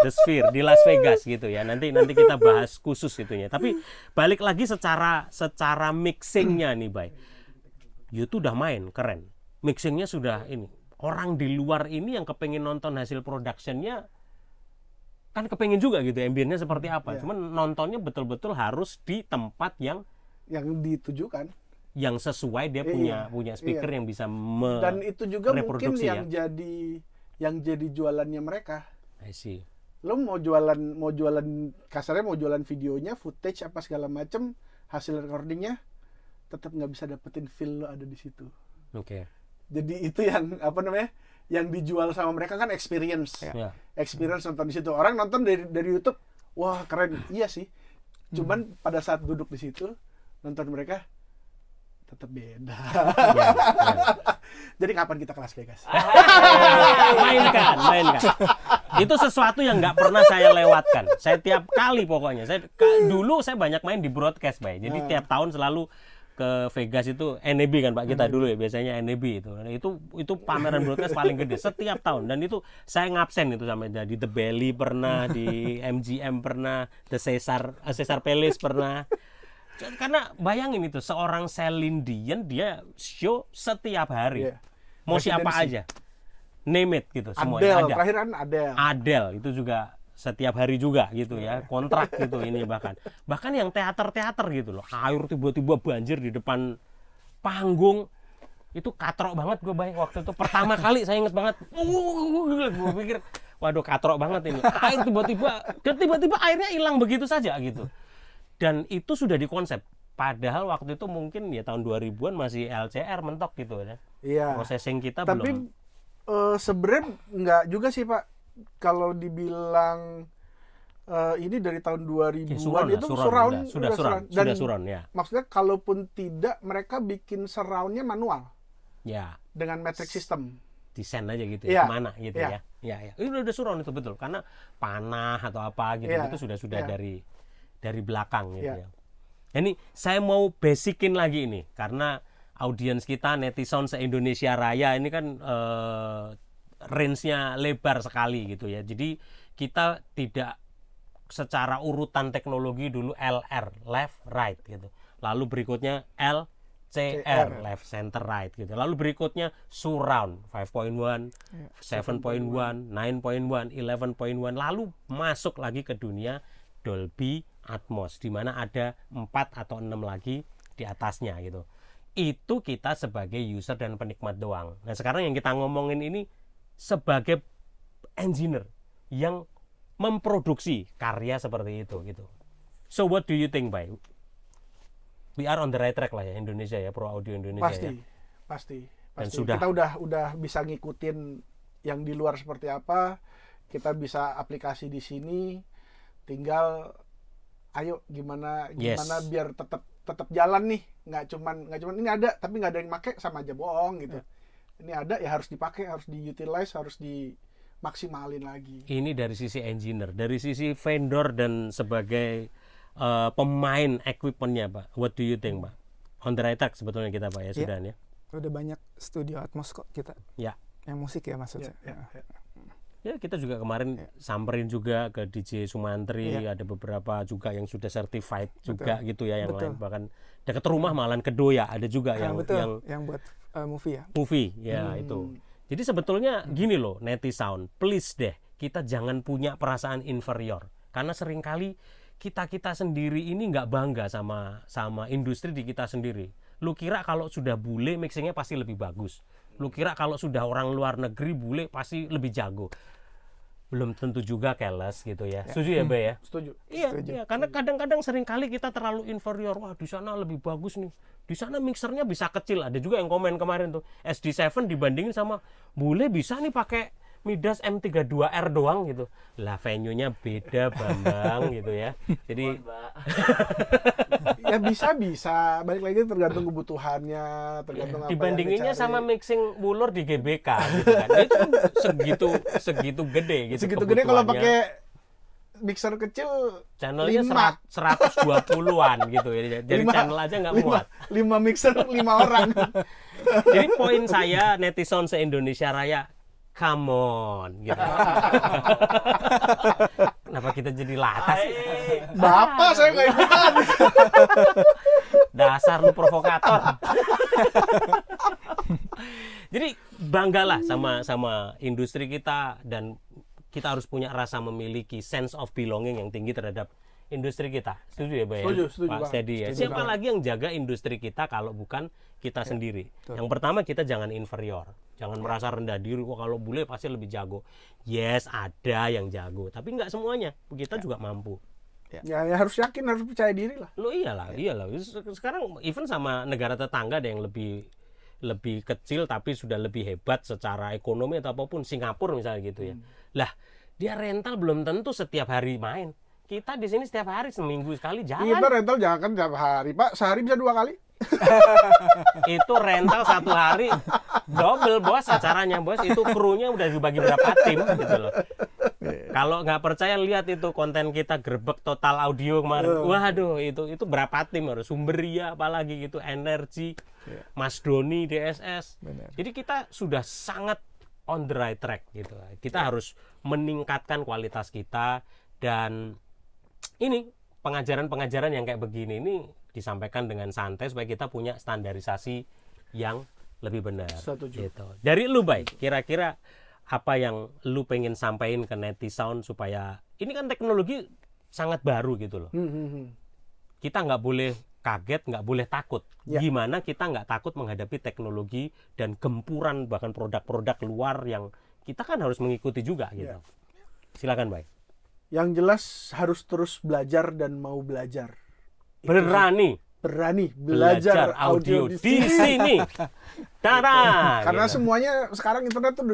Sphere di Las Vegas gitu ya. Nanti kita bahas khusus itunya. Tapi balik lagi secara mixingnya nih, Bay. YouTube udah main keren. Mixingnya sudah ini. Orang di luar ini yang kepengen nonton hasil productionnya kan kepengen juga gitu ambience seperti apa. Iya. Cuman nontonnya betul-betul harus di tempat yang ditujukan. sesuai dia Iya, punya speaker iya. yang bisa Dan itu juga mungkin reproduksi yang jadi jualannya mereka. I see. Lo mau jualan kasarnya, mau jualan videonya, footage apa segala macem, hasil recordingnya tetap nggak bisa dapetin feel lo ada di situ. Oke. Jadi itu yang apa namanya, yang dijual sama mereka kan experience. Ya. Experience nonton di situ. Orang nonton dari YouTube, wah keren, iya sih. Cuman pada saat duduk di situ nonton mereka tetap beda. Ya, ya. Jadi kapan kita ke Las Vegas? mainkan. Itu sesuatu yang nggak pernah saya lewatkan. Saya tiap kali pokoknya. Dulu saya banyak main di broadcast, Bay. Jadi tiap tahun selalu ke Vegas itu NAB kan Pak kita dulu ya, biasanya NAB itu pameran broadcast paling gede setiap tahun, dan itu saya ngabsen itu sampai di The Belly pernah, di MGM pernah, The Caesar Palace pernah. Karena bayangin itu seorang Celine Dion dia show setiap hari. Yeah. Mau siapa aja. Name it gitu semuanya Adele, ada. terakhir kan Adele itu juga setiap hari juga gitu ya, kontrak gitu ini bahkan yang teater gitu loh, air tiba-tiba banjir di depan panggung, itu katrok banget gue bayang waktu itu pertama kali saya inget banget, gue pikir waduh katrok banget ini, air tiba-tiba airnya hilang begitu saja gitu, dan itu sudah dikonsep, padahal waktu itu mungkin ya tahun 2000-an masih LCR mentok gitu ya, processing kita tapi, belum. Sebenarnya nggak juga sih Pak. Kalau dibilang ini dari tahun 2000-an itu surround. Sudah surround ya. Maksudnya kalaupun tidak, mereka bikin surroundnya manual. Ya. Dengan metric system. Desain aja gitu ya, kemana gitu ya. Ya. Itu udah surround itu betul. Karena panah atau apa gitu itu sudah dari belakang gitu ya. Ini saya mau basicin lagi ini karena audiens kita netizen se-Indonesia Raya ini kan range-nya lebar sekali gitu ya. Jadi kita tidak secara urutan teknologi dulu LR, left right gitu. Lalu berikutnya LCR, left center right gitu. Lalu berikutnya surround 5.1, 7.1, 9.1, 11.1, lalu masuk lagi ke dunia Dolby Atmos di mana ada 4 atau 6 lagi di atasnya gitu. Itu kita sebagai user dan penikmat doang. Nah, sekarang yang kita ngomongin ini sebagai engineer yang memproduksi karya seperti itu gitu. So what do you think, Bay? We are on the right track lah ya Indonesia ya, Pro Audio Indonesia. Pasti. Dan sudah. Kita udah bisa ngikutin yang di luar seperti apa. Kita bisa aplikasi di sini. Tinggal ayo gimana biar tetap jalan nih. Nggak cuman ini ada tapi nggak ada yang make, sama aja bohong gitu. Ini ada ya harus dipakai, harus diutilize, harus dimaksimalin lagi. Ini dari sisi engineer, dari sisi vendor dan sebagai pemain equipmentnya, Pak. What do you think, Pak? On the right track sebetulnya kita, Pak ya, sudah ya. Udah banyak studio Atmos kok kita. Ya. Yang musik ya maksudnya. Ya, kita juga kemarin samperin juga ke DJ Sumantri, ada beberapa juga yang sudah certified juga gitu ya, yang lain bahkan dekat rumah malahan Kedoya ada juga yang buat movie ya. Movie ya itu. Jadi sebetulnya gini loh, netizen, please deh, kita jangan punya perasaan inferior karena seringkali kita sendiri ini nggak bangga sama industri di kita sendiri. Lu kira kalau sudah bule mixingnya pasti lebih bagus. Lu kira kalau sudah orang luar negeri bule pasti lebih jago. Belum tentu juga, keles gitu ya. Setuju ya, Bay ya? Setuju. Iya, karena kadang-kadang seringkali kita terlalu inferior. Wah, di sana lebih bagus nih. Di sana mixernya bisa kecil. Ada juga yang komen kemarin tuh, SD7 dibandingin sama bule bisa nih pakai Midas M32R doang gitu. Lah venue-nya beda, Bambang gitu ya. Jadi ya bisa. Balik lagi tergantung kebutuhannya, tergantung apa dibandinginnya yang dicari. sama mixing bulur di GBK gitu kan. Itu segitu gede gitu. Segitu gede kalau pakai mixer kecil channelnya 120-an gitu ya. Jadi channel aja nggak muat. 5 mixer 5 orang. Jadi poin saya netizen se-Indonesia Raya, come on gitu. Kenapa kita jadi latas? Bapak saya nggak ikutan. Dasar lu provokator. Jadi banggalah sama industri kita, dan kita harus punya rasa memiliki sense of belonging yang tinggi terhadap industri kita. Setuju ya, Bay? Setuju, Pak Steady ya. Siapa lagi yang jaga industri kita kalau bukan kita sendiri? Yang pertama, kita jangan inferior. Jangan merasa rendah diri, kok kalau bule pasti lebih jago. Yes, ada yang jago, tapi nggak semuanya. Kita juga mampu. Ya harus yakin, harus percaya diri lah. Lo iyalah. Sekarang even sama negara tetangga ada yang lebih kecil tapi sudah lebih hebat secara ekonomi atau apapun, Singapura misalnya gitu ya. Lah, dia rental belum tentu setiap hari main. Kita di sini setiap hari, seminggu sekali jalan. Kita rental jangan kan tiap hari, Pak. Sehari bisa 2 kali. Itu rental 1 hari double, Bos, acaranya, Bos. Itu krunya udah dibagi berapa tim gitu loh. Kalau nggak percaya lihat itu konten kita Grebek Total Audio kemarin. Waduh, itu berapa tim harus Sumberia apalagi gitu, Energi, Mas Doni DSS. Benar. Jadi kita sudah sangat on the right track gitu. Kita harus meningkatkan kualitas kita, dan ini pengajaran-pengajaran yang kayak begini ini disampaikan dengan santai supaya kita punya standarisasi yang lebih benar. Setuju. Gitu. Dari lu, Bay, kira-kira apa yang lu pengen sampaikan ke Netisound supaya ini kan teknologi sangat baru gitu loh. Kita nggak boleh kaget, nggak boleh takut. Ya. Gimana kita nggak takut menghadapi teknologi dan gempuran bahkan produk-produk luar yang kita kan harus mengikuti juga gitu. Silakan, Bay. Yang jelas harus terus belajar dan mau belajar. Berani Berani belajar audio di sini. Tara. Karena gitu. semuanya sekarang internet tuh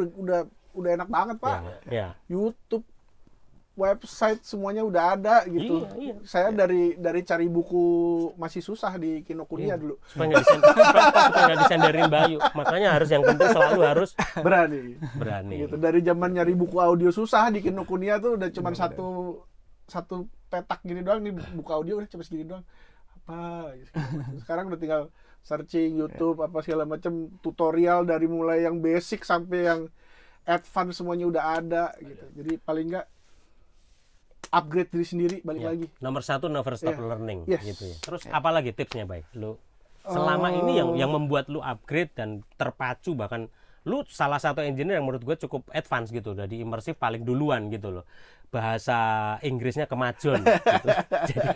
udah enak banget, Pak. Ya. YouTube, website semuanya udah ada gitu. Iya. Saya dari cari buku masih susah di Kinokuniya dulu. Supaya nggak disenderin Bayu. Makanya harus yang penting selalu harus Berani. berani. Gitu. Dari zaman nyari buku audio susah di Kinokuniya tuh udah cuma satu petak gini doang, nih buku audio udah cuma segini doang. Apa gitu. Sekarang udah tinggal searching YouTube apa segala macam, tutorial dari mulai yang basic sampai yang advance semuanya udah ada gitu. Jadi paling enggak upgrade diri sendiri, balik lagi. Nomor 1, never stop learning. Yes. Gitu ya. Terus apalagi tipsnya, Bay? Lu selama ini yang membuat lu upgrade dan terpacu, bahkan lu salah satu engineer yang menurut gue cukup advance gitu, udah di immersif paling duluan gitu loh. Bahasa Inggrisnya kemajuan gitu. Jadi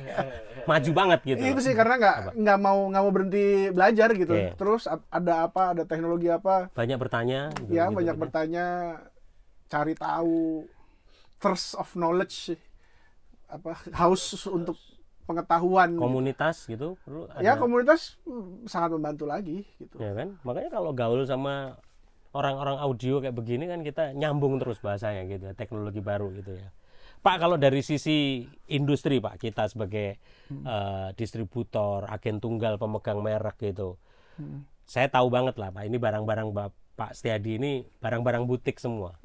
maju banget gitu. Itu sih karena nggak mau berhenti belajar gitu. Terus ada teknologi apa? Banyak bertanya. Gitu, Ya, gitu, banyak gitu. bertanya, cari tahu, thirst of knowledge, haus untuk pengetahuan. Komunitas gitu perlu ada. Ya, komunitas sangat membantu lagi gitu. Ya kan? Makanya kalau gaul sama orang-orang audio kayak begini kan kita nyambung terus bahasanya gitu ya, teknologi baru gitu ya. Pak, kalau dari sisi industri, Pak, kita sebagai distributor, agen tunggal, pemegang merek gitu, saya tahu banget lah, Pak, ini barang-barang Pak Setiadi ini barang-barang butik semua.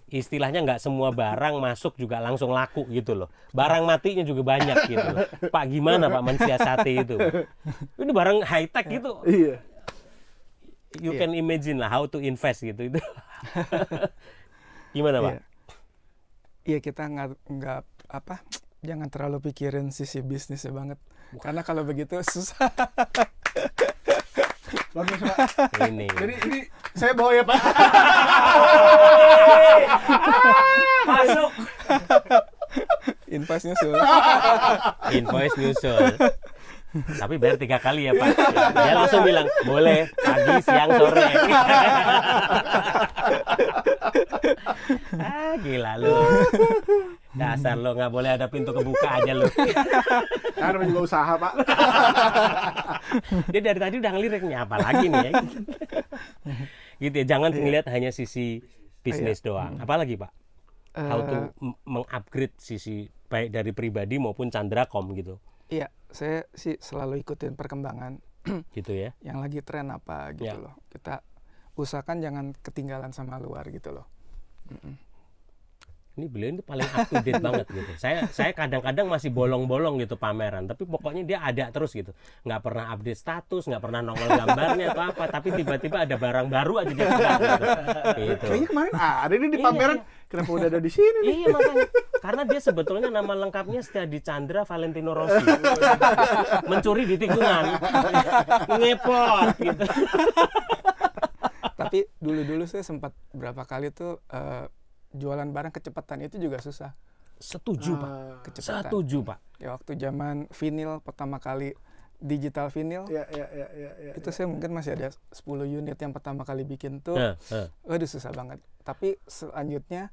Istilahnya nggak semua barang masuk juga langsung laku gitu loh. Barang matinya juga banyak gitu loh. Pak, gimana Pak mensiasati itu? Ini barang high tech gitu. Iya. You can imagine lah how to invest gitu itu. Gimana, Pak? Iya, kita nggak jangan terlalu pikirin sisi bisnisnya banget. Karena kalau begitu susah. Bagus, Pak. Ini. Jadi ini saya bawa ya, Pak. Masuk. Invoice nyusul. Invoice nyusul. Tapi bayar 3 kali ya, Pak. Dia langsung bilang, boleh pagi, siang, sore. Gila lu. Dasar lo nggak boleh ada pintu kebuka aja lu. Karena juga usaha, Pak. Dia dari tadi udah ngeliriknya apa lagi nih ya. Gitu ya, jangan ngelihat hanya sisi bisnis doang. Apalagi, Pak? How to mengupgrade sisi baik dari pribadi maupun Candracom gitu. Iya, saya sih selalu ikutin perkembangan Gitu ya. yang lagi tren apa gitu loh. Kita usahakan jangan ketinggalan sama luar gitu loh. Ini beliau ini paling up to date banget gitu. Saya kadang-kadang masih bolong-bolong gitu pameran, tapi pokoknya dia ada terus gitu. Nggak pernah update status, nggak pernah nongol gambarnya atau apa, tapi tiba-tiba ada barang baru aja dia pegang gitu. Gitu. Kayaknya kemarin ada ini di pameran. Kenapa udah ada di sini nih? Iya, makanya. Karena dia sebetulnya nama lengkapnya Setiadi Chandra Valentino Rossi. Mencuri di tikungan. Ngepot gitu. Tapi dulu-dulu saya sempat berapa kali tuh jualan barang kecepatan itu juga susah. Setuju, Pak. Kecepatan. Setuju, Pak. Ya, waktu zaman vinil pertama kali digital vinil, Ya. itu saya mungkin masih ada 10 unit yang pertama kali bikin tuh. Heeh. Waduh, susah banget. Tapi selanjutnya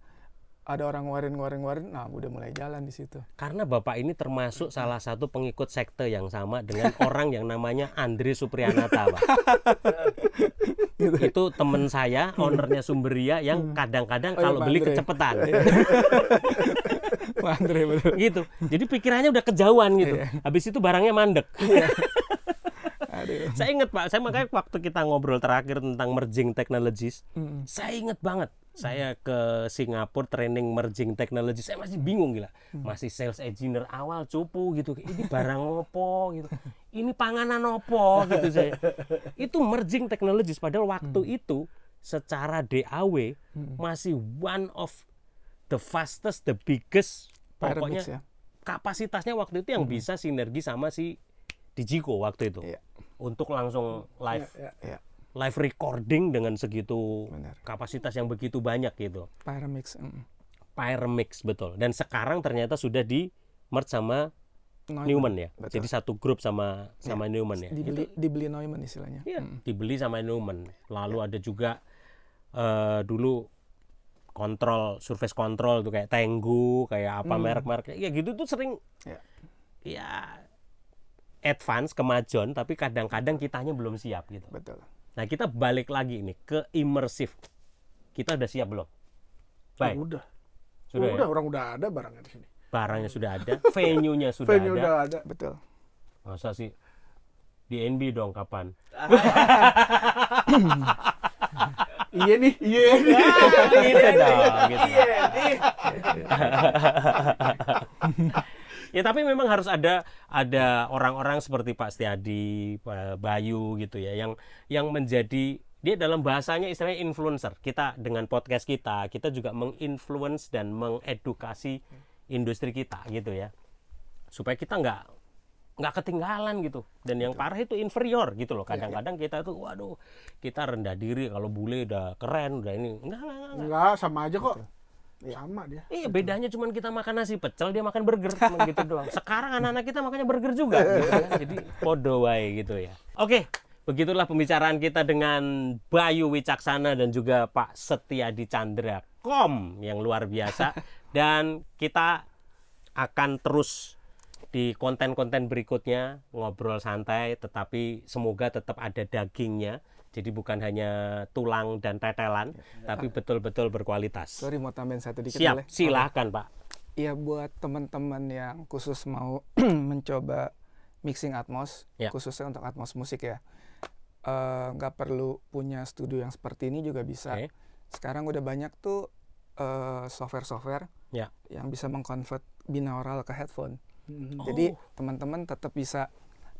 ada orang ngeluarin, nah udah mulai jalan di situ. Karena Bapak ini termasuk salah satu pengikut sekte yang sama dengan orang yang namanya Andre Supriyanata, Pak. Itu teman saya, ownernya Sumberia yang kadang-kadang kalau beli Andre. kecepetan. Pak Andre betul. Gitu. Jadi pikirannya udah kejauhan gitu. Habis itu barangnya mandek. Aduh. Saya ingat Pak, saya makanya waktu kita ngobrol terakhir tentang merging technologies, saya ingat banget. Saya ke Singapura training merging technology, saya masih bingung gila. Masih sales engineer awal cupu gitu. Ini barang opo gitu. Ini panganan opo gitu saya. Itu merging technologies padahal waktu itu secara DAW masih one of the fastest, the biggest, pokoknya Pyramix ya. kapasitasnya waktu itu yang bisa sinergi sama si Digico waktu itu. Iya. Untuk langsung live Ya, live recording dengan segitu benar. kapasitas yang begitu banyak gitu. Pyramix. Pyramix betul. Dan sekarang ternyata sudah di merge sama Neumann ya. Betul. Jadi satu grup sama Neumann ya. Dibeli Neumann istilahnya. Iya, dibeli sama Neumann. Lalu ada juga dulu surface control tuh kayak Tengu, kayak apa merek-merek. Ya gitu tuh sering ya advance, kemajuan, tapi kadang-kadang kitanya belum siap gitu. Betul. Nah, kita balik lagi nih ke immersive. Kita udah siap belum? Baik. Udah. Sudah ya? Udah, orang udah ada barangnya di sini. Barangnya sudah ada, venue-nya sudah Venue ada. udah ada. Betul. Masa sih DNB dong kapan? Iya nih. Gitu dong, gitu. Ya tapi memang harus ada orang-orang seperti Pak Setiadi, Pak Bayu gitu ya, yang menjadi, dia dalam bahasanya istilahnya influencer. Kita dengan podcast kita juga menginfluence dan mengedukasi industri kita gitu ya, supaya kita nggak ketinggalan gitu. Dan yang parah itu inferior gitu loh. Kadang-kadang kita tuh waduh, kita rendah diri kalau bule udah keren, udah ini. Enggak, sama aja kok. Sama dia. Iya, bedanya cuma kita makan nasi pecel, dia makan burger, cuma gitu doang. Sekarang anak-anak kita makannya burger juga gitu kan. Jadi podo wae gitu ya. Oke, begitulah pembicaraan kita dengan Bayu Wicaksana dan juga Pak Setiadi Chandra Kom yang luar biasa. Dan kita akan terus di konten-konten berikutnya ngobrol santai, tetapi semoga tetap ada dagingnya. Jadi bukan hanya tulang dan tetelan, tapi betul-betul berkualitas. Sorry mau tambahin satu dikit Siap, boleh? silahkan Pak. Iya, buat teman-teman yang khusus mau mencoba mixing Atmos, Ya. khususnya untuk Atmos musik ya, nggak perlu punya studio yang seperti ini juga bisa. Oke. Sekarang udah banyak tuh software-software Ya. yang bisa mengkonvert binaural ke headphone. Oh. Jadi teman-teman tetap bisa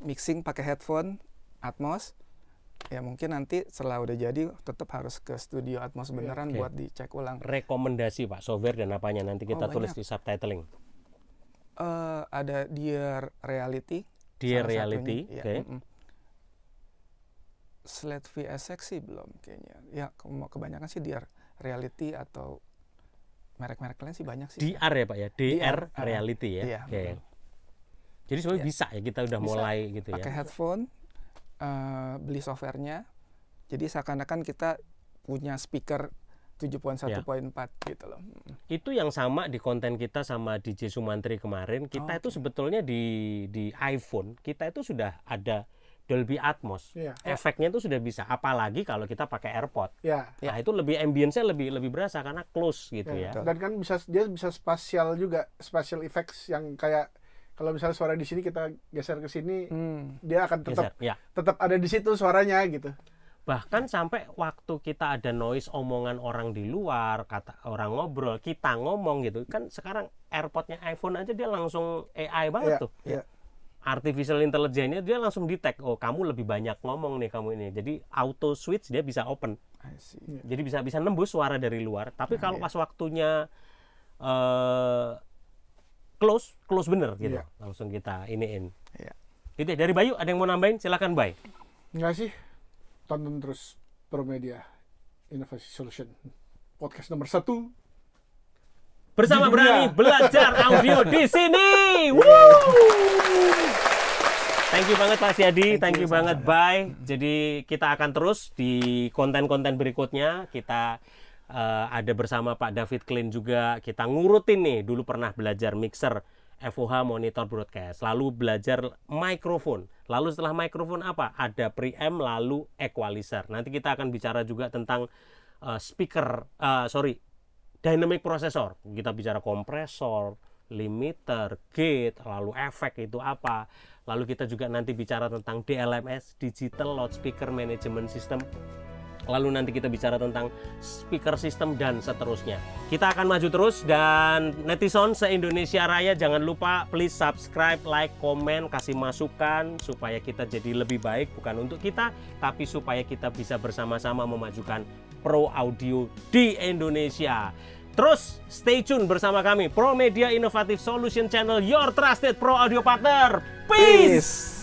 mixing pakai headphone Atmos. Ya mungkin nanti setelah udah jadi tetap harus ke studio Atmos beneran Oke. buat dicek ulang. Rekomendasi Pak, software dan apanya nanti kita tulis banyak. di subtitling. Ada Dear Reality. Dear salah Reality, satunya. oke. Ya, Slate VSX sih belum kayaknya. Ya kebanyakan sih Dear Reality atau merek-merek lain sih banyak sih. DR ya Pak ya, DR DR, Reality ya. iya, Oke. Jadi sebenarnya bisa ya, kita udah Bisa. mulai gitu Pakai ya. headphone, beli softwarenya. Jadi seakan-akan kita punya speaker 7.1.4 gitu loh. Itu yang sama di konten kita sama DJ Sumantri kemarin. Kita itu sebetulnya di iPhone kita itu sudah ada Dolby Atmos. Iya. Efeknya itu sudah bisa. Apalagi kalau kita pakai AirPod. Ya. Nah, itu lebih ambience-nya lebih berasa karena close gitu ya. betul. Dan kan dia bisa spasial juga, spatial effects yang kayak kalau misalnya suara di sini kita geser ke sini, dia akan Geser, ya. tetap ada di situ suaranya gitu. Bahkan sampai waktu kita ada noise omongan orang di luar, kata orang ngobrol, kita ngomong gitu. Kan sekarang AirPod-nya iPhone aja dia langsung AI banget Iya, tuh. iya. Artificial intelligence-nya dia langsung detect, oh kamu lebih banyak ngomong nih kamu ini. Jadi auto switch dia bisa open. I see. Jadi bisa nembus suara dari luar. Tapi kalau pas waktunya close bener gitu. Iya. Langsung kita iniin. Iya. Itu ya, dari Bayu ada yang mau nambahin? Silakan Bay. Enggak sih? Tonton terus Promedia Innovation Solution. Podcast nomor 1. Bersama Di dunia. berani belajar audio di sini. Woo! Thank you banget Pak Siadi, thank you banget Bay. Jadi kita akan terus di konten-konten berikutnya kita ada bersama Pak David Klein juga. Kita ngurutin nih, dulu pernah belajar mixer, FOH, monitor broadcast, lalu belajar mikrofon. Lalu setelah mikrofon apa? Ada preamp, lalu equalizer. Nanti kita akan bicara juga tentang dynamic processor. Kita bicara kompresor, limiter, gate, lalu efek itu apa. Lalu kita juga nanti bicara tentang DLMS, Digital Loudspeaker Management System. Lalu nanti kita bicara tentang speaker system dan seterusnya. Kita akan maju terus, dan netizen se-Indonesia Raya jangan lupa please subscribe, like, komen, kasih masukan supaya kita jadi lebih baik, bukan untuk kita tapi supaya kita bisa bersama-sama memajukan Pro Audio di Indonesia. Terus stay tune bersama kami, Pro Media Innovative Solution Channel, your trusted Pro Audio partner. Peace!